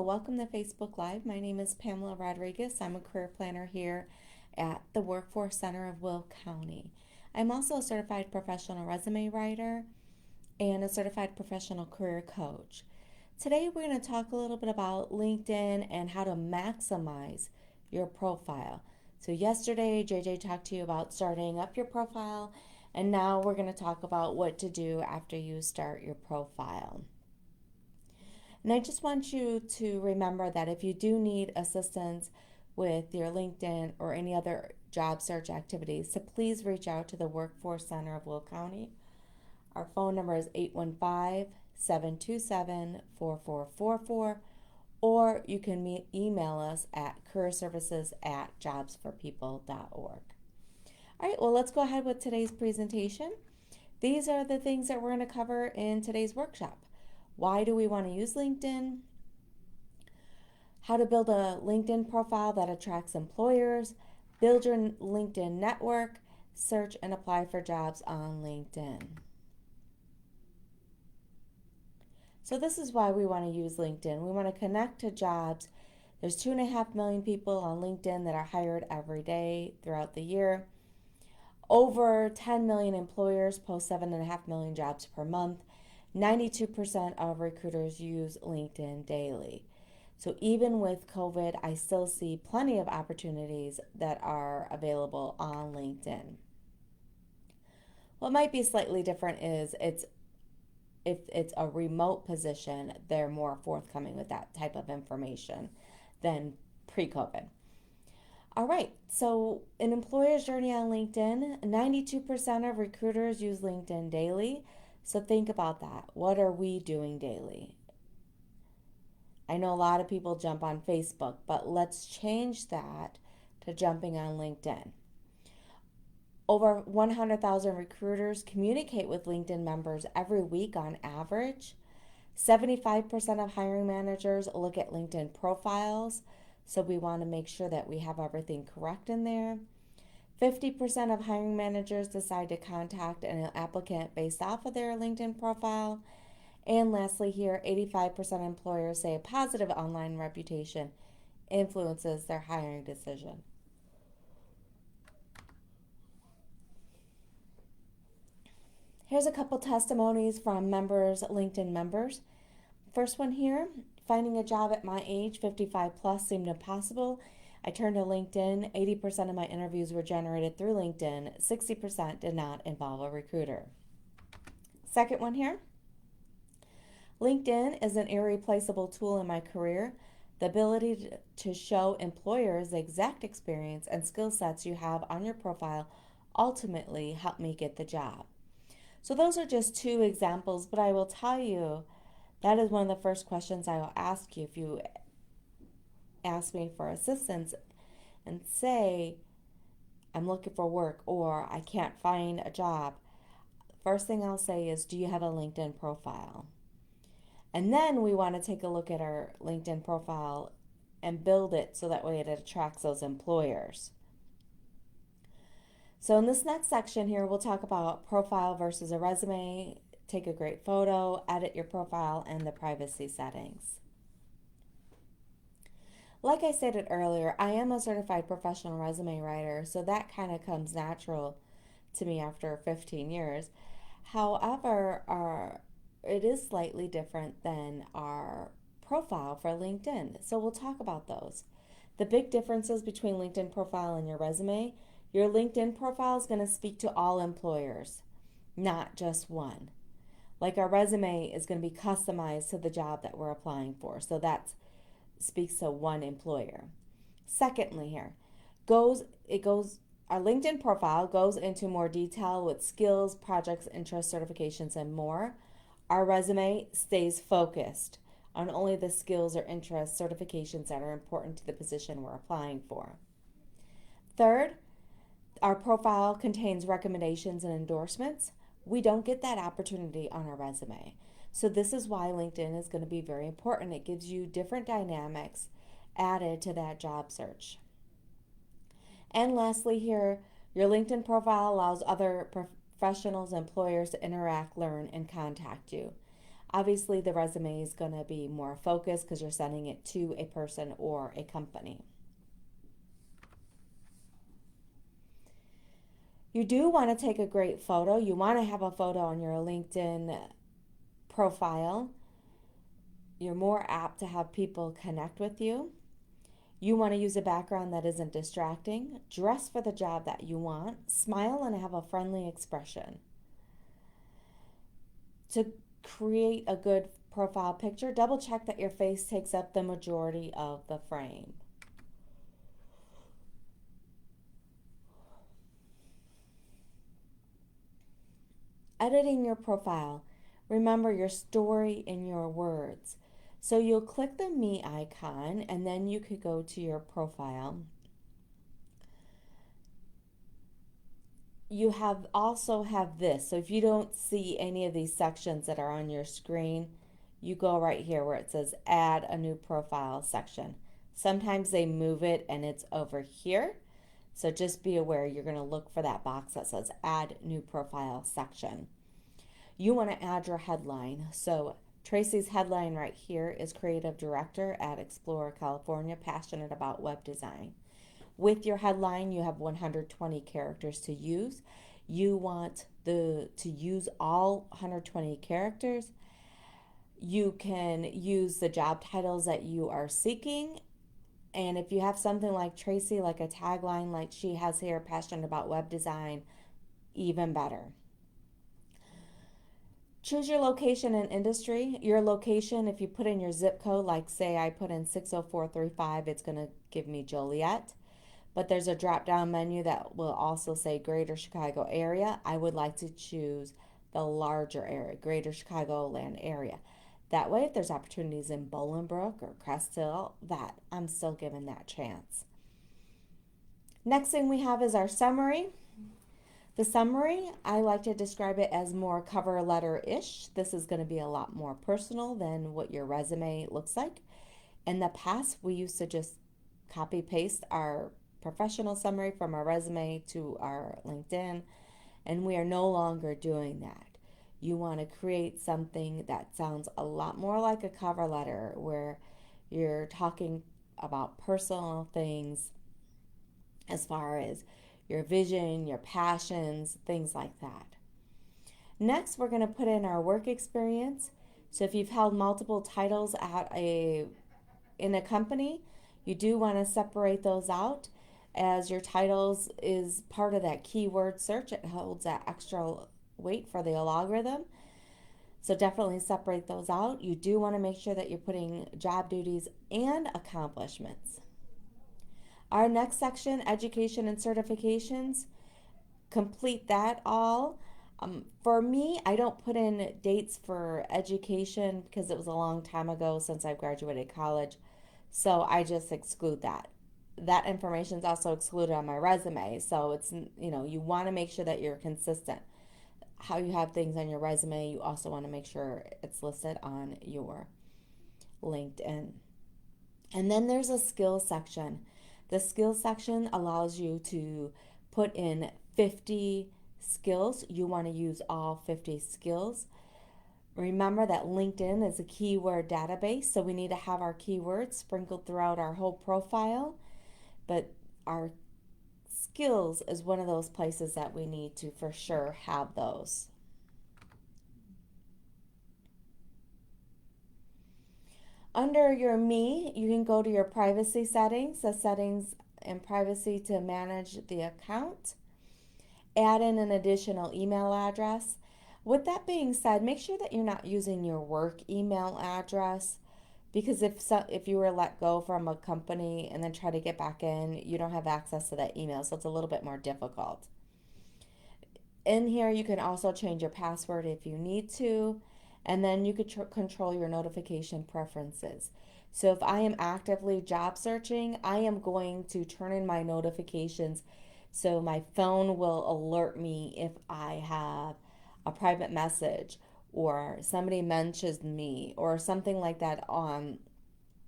welcome to Facebook Live. My name is Pamela Rodriguez. I'm a career planner here at the Workforce Center of Will County. I'm also a certified professional resume writer and a certified professional career coach. Today we're going to talk a little bit about LinkedIn and how to maximize your profile. So yesterday JJ talked to you about starting up your profile, and now we're going to talk about what to do after you start your profile. And I just want you to remember that if you do need assistance with your LinkedIn or any other job search activities, so please reach out to the Workforce Center of Will County. Our phone number is 815-727-4444, or you can email us at careerservices@jobsforpeople.org. All right, well, let's go ahead with today's presentation. These are the things that we're going to cover in today's workshop. Why do we want to use LinkedIn? How to build a LinkedIn profile that attracts employers, build your LinkedIn network, search and apply for jobs on LinkedIn. So this is why we want to use LinkedIn. We want to connect to jobs. There's 2.5 million people on LinkedIn that are hired every day throughout the year. Over 10 million employers post 7.5 million jobs per month. 92% of recruiters use LinkedIn daily. So even with COVID, I still see plenty of opportunities that are available on LinkedIn. What might be slightly different is if it's a remote position, they're more forthcoming with that type of information than pre-COVID. All right, so an employer's journey on LinkedIn, 92% of recruiters use LinkedIn daily. So think about that. What are we doing daily? I know a lot of people jump on Facebook, but let's change that to jumping on LinkedIn. Over 100,000 recruiters communicate with LinkedIn members every week on average. 75% of hiring managers look at LinkedIn profiles, so we want to make sure that we have everything correct in there. 50% of hiring managers decide to contact an applicant based off of their LinkedIn profile. And lastly here, 85% of employers say a positive online reputation influences their hiring decision. Here's a couple testimonies from LinkedIn members. First one here, finding a job at my age, 55 plus, seemed impossible. I turned to LinkedIn. 80% of my interviews were generated through LinkedIn. 60% did not involve a recruiter. Second one here. LinkedIn is an irreplaceable tool in my career. The ability to show employers the exact experience and skill sets you have on your profile ultimately helped me get the job. So those are just two examples, but I will tell you that is one of the first questions I will ask you if you ask me for assistance and say, I'm looking for work or I can't find a job. First thing I'll say is, do you have a LinkedIn profile? And then we want to take a look at our LinkedIn profile and build it so that way it attracts those employers. So in this next section here, we'll talk about profile versus a resume, take a great photo, edit your profile, and the privacy settings. Like I stated earlier, I am a certified professional resume writer, so that kind of comes natural to me after 15 years. However, it is slightly different than our profile for LinkedIn, so we'll talk about those. The big differences between LinkedIn profile and your resume, your LinkedIn profile is going to speak to all employers, not just one. Like our resume is going to be customized to the job that we're applying for, so that's speaks to one employer. Secondly here, our LinkedIn profile goes into more detail with skills, projects, interests, certifications, and more. Our resume stays focused on only the skills or interests, certifications that are important to the position we're applying for. Third, our profile contains recommendations and endorsements. We don't get that opportunity on our resume. So this is why LinkedIn is going to be very important. It gives you different dynamics added to that job search. And lastly here, your LinkedIn profile allows other professionals, employers to interact, learn, and contact you. Obviously, the resume is going to be more focused because you're sending it to a person or a company. You do want to take a great photo. You want to have a photo on your LinkedIn profile. You're more apt to have people connect with you. You want to use a background that isn't distracting. Dress for the job that you want. Smile and have a friendly expression. To create a good profile picture, double check that your face takes up the majority of the frame. Editing your profile. Remember your story in your words. So you'll click the me icon and then you could go to your profile. You also have this. So if you don't see any of these sections that are on your screen, you go right here where it says add a new profile section. Sometimes they move it and it's over here. So just be aware you're going to look for that box that says add new profile section. You want to add your headline. So Tracy's headline right here is creative director at Explorer, California, passionate about web design. With your headline, you have 120 characters to use. You want to use all 120 characters. You can use the job titles that you are seeking. And if you have something like Tracy, like a tagline like she has here, passionate about web design, even better. Choose your location and industry. Your location, if you put in your zip code, like say I put in 60435, it's going to give me Joliet. But there's a drop down menu that will also say Greater Chicago area. I would like to choose the larger area, Greater Chicagoland area. That way, if there's opportunities in Bolingbrook or Crest Hill, that I'm still given that chance. Next thing we have is our summary. The summary, I like to describe it as more cover letter-ish. This is going to be a lot more personal than what your resume looks like. In the past, we used to just copy paste our professional summary from our resume to our LinkedIn, and we are no longer doing that. You want to create something that sounds a lot more like a cover letter where you're talking about personal things as far as your vision, your passions, things like that. Next, we're going to put in our work experience. So if you've held multiple titles in a company, you do want to separate those out, as your titles is part of that keyword search. It holds that extra weight for the algorithm. So definitely separate those out. You do want to make sure that you're putting job duties and accomplishments. Our next section, education and certifications, complete that all. For me, I don't put in dates for education because it was a long time ago since I graduated college. So I just exclude that. That information is also excluded on my resume. So it's, you want to make sure that you're consistent. How you have things on your resume, you also want to make sure it's listed on your LinkedIn. And then there's a skills section. The skills section allows you to put in 50 skills. You want to use all 50 skills. Remember that LinkedIn is a keyword database, so we need to have our keywords sprinkled throughout our whole profile. But our skills is one of those places that we need to for sure have those. Under your Me, you can go to your privacy settings, the settings and privacy to manage the account. Add in an additional email address. With that being said, make sure that you're not using your work email address, because if you were let go from a company and then try to get back in, you don't have access to that email, so it's a little bit more difficult. In here, you can also change your password if you need to, and then you could control your notification preferences. So if I am actively job searching, I am going to turn in my notifications so my phone will alert me if I have a private message or somebody mentions me or something like that on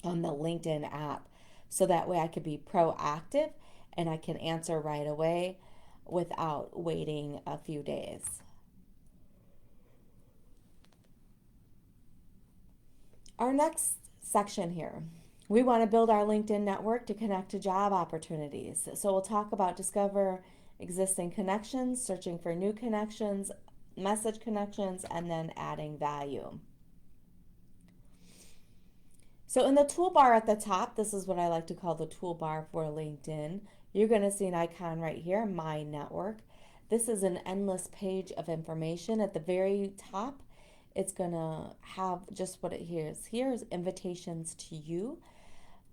the LinkedIn app. So that way I could be proactive and I can answer right away without waiting a few days. Our next section here, we want to build our LinkedIn network to connect to job opportunities. So we'll talk about discover existing connections, searching for new connections, message connections, and then adding value. So in the toolbar at the top, this is what I like to call the toolbar for LinkedIn. You're going to see an icon right here, My Network. This is an endless page of information. At the very top, it's going to have just what it is. Here's invitations to you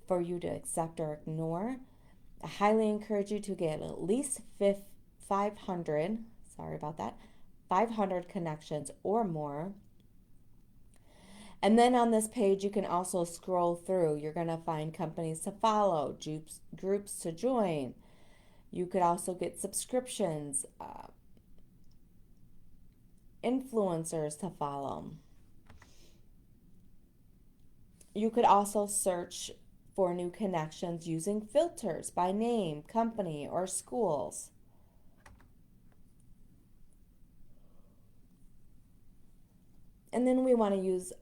for you to accept or ignore. I highly encourage you to get at least 500, sorry about that, 500 connections or more. And then on this page, you can also scroll through. You're going to find companies to follow, groups to join. You could also get subscriptions, influencers to follow. You could also search for new connections using filters by name, company, or schools. And then we want to use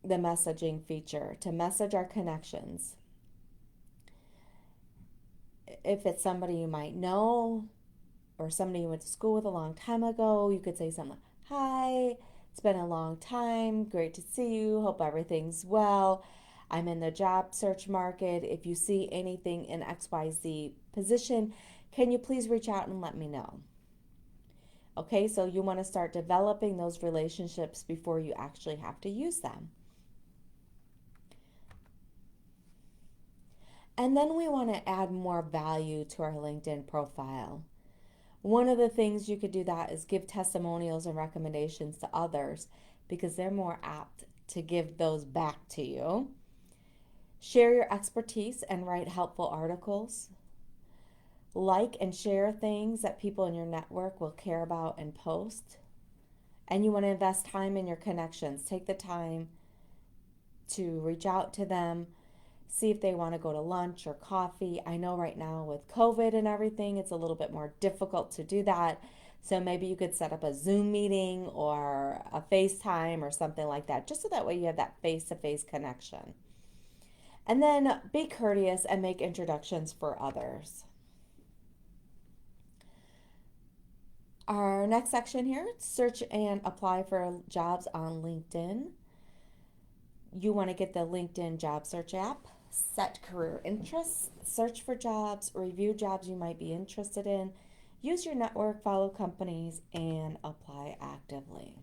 the messaging feature to message our connections. If it's somebody you might know or somebody you went to school with a long time ago, you could say something like, "Hi, it's been a long time. Great to see you. Hope everything's well. I'm in the job search market. If you see anything in XYZ position, can you please reach out and let me know?" Okay, so you want to start developing those relationships before you actually have to use them. And then we want to add more value to our LinkedIn profile. One of the things you could do that is give testimonials and recommendations to others because they're more apt to give those back to you. Share your expertise and write helpful articles. Like and share things that people in your network will care about and post. And you want to invest time in your connections. Take the time to reach out to them, see if they want to go to lunch or coffee. I know right now with COVID and everything, it's a little bit more difficult to do that. So maybe you could set up a Zoom meeting or a FaceTime or something like that, just so that way you have that face-to-face connection. And then be courteous and make introductions for others. Our next section here, search and apply for jobs on LinkedIn. You want to get the LinkedIn job search app, set career interests, search for jobs, review jobs you might be interested in, use your network, follow companies, and apply actively.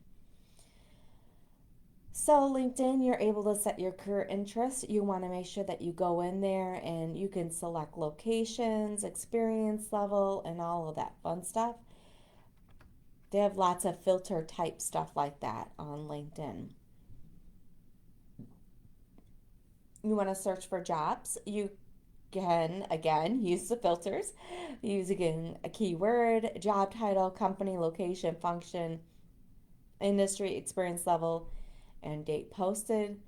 So LinkedIn, you're able to set your career interests. You want to make sure that you go in there and you can select locations, experience level, and all of that fun stuff. They have lots of filter type stuff like that on LinkedIn. You want to search for jobs. You can, again, use the filters. Use, again, a keyword, job title, company, location, function, industry, experience level, and date posted.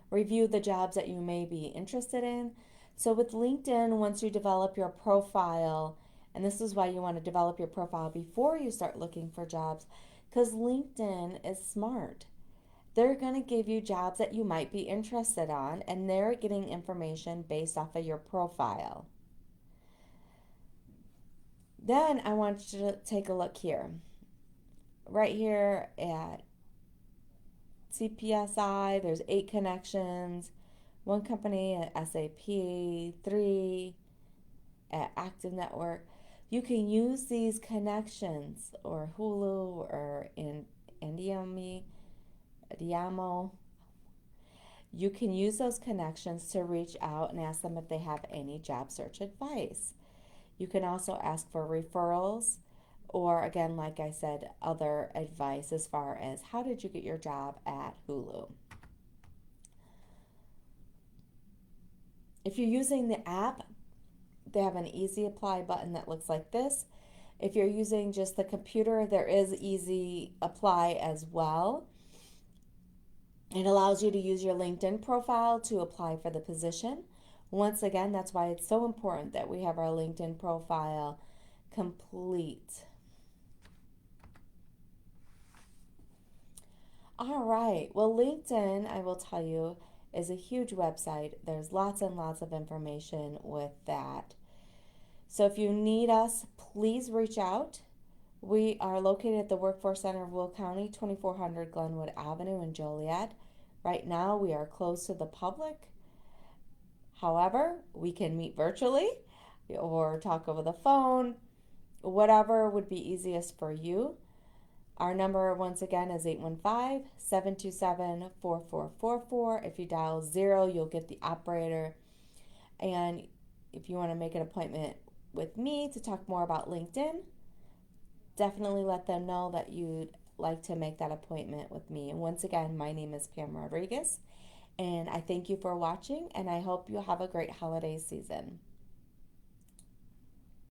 Review the jobs that you may be interested in. So with LinkedIn, once you develop your profile, and this is why you want to develop your profile before you start looking for jobs, because LinkedIn is smart. They're going to give you jobs that you might be interested on, and they're getting information based off of your profile. Then I want you to take a look here. Right here at CPSI, there's 8 connections, 1 company at SAP, 3 at Active Network. You can use these connections or Hulu or Diamo. You can use those connections to reach out and ask them if they have any job search advice. You can also ask for referrals or, again, like I said, other advice as far as how did you get your job at Hulu. If you're using the app, they have an easy apply button that looks like this. If you're using just the computer, there is easy apply as well. It allows you to use your LinkedIn profile to apply for the position. Once again, that's why it's so important that we have our LinkedIn profile complete. All right. Well, LinkedIn, I will tell you, is a huge website. There's lots and lots of information with that. So if you need us, please reach out. We are located at the Workforce Center of Will County, 2400 Glenwood Avenue in Joliet. Right now, we are closed to the public. However, we can meet virtually or talk over the phone, whatever would be easiest for you. Our number, once again, is 815-727-4444. If you dial 0, you'll get the operator. And if you want to make an appointment with me to talk more about LinkedIn, definitely let them know that you'd like to make that appointment with me. And once again, my name is Pam Rodriguez, and I thank you for watching, and I hope you have a great holiday season.